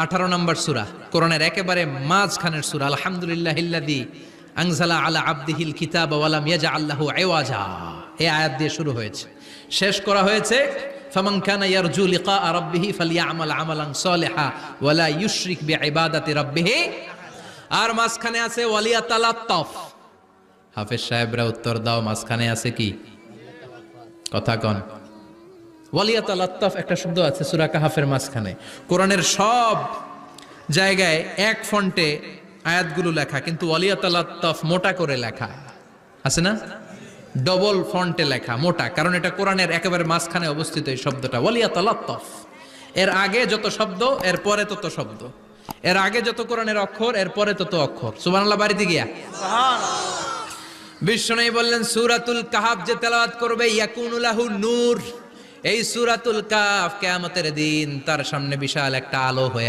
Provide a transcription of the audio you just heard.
18 নম্বর সূরা, কোরআনের একেবারে মাঝখানের সূরা। আলহামদুলিল্লাহিল্লাযী আনজালা আলা আবদিহিল কিতাবা ওয়া লাম ইয়াজআল লাহু ইওয়াজা, এই আয়াত দিয়ে শুরু হয়েছে, শেষ করা হয়েছে ফামান কানা ইয়ারজু লিকা রাব্বিহি ফালইয়ামাল আমালান সালিহা ওয়া লা ইউশরিক বিইবাদাতি রাব্বিহি। আর মাঝখানে আছে ওয়ালিয়াতালাত্তাফ। হাফেজ সাহেবরা উত্তর দাও, মাঝখানে আছে কি? কথা কন। ওয়ালিয়াতালাত্তাফ একটা শব্দ আছে সূরা কাহাফের মাঝখানে। কোরআনের সব জায়গায় এক ফন্টে আয়াতগুলো লেখা, কিন্তু ওয়ালিয়াতালাত্তাফ মোটা করে লেখা আছে না, ডবল ফন্টে লেখা, মোটা, কারণ এটা কোরআনের একেবারে মাঝখানে অবস্থিত এই শব্দটা ওয়ালিয়াতালাত্তাফ। এর আগে যত শব্দ এর পরে তত শব্দ, এর আগে যত কোরআনের অক্ষর এর পরে তত অক্ষর। সুবহানাল্লাহ বাড়িতে গিয়া বিশ্বনবী বললেন সূরাতুল কাহাফ যে তেলাওয়াত করবে ইয়াকুনু লাহু নূর, এই সূরাতুল কাহাফ কিয়ামতের দিন তার সামনে বিশাল একটা আলো হয়ে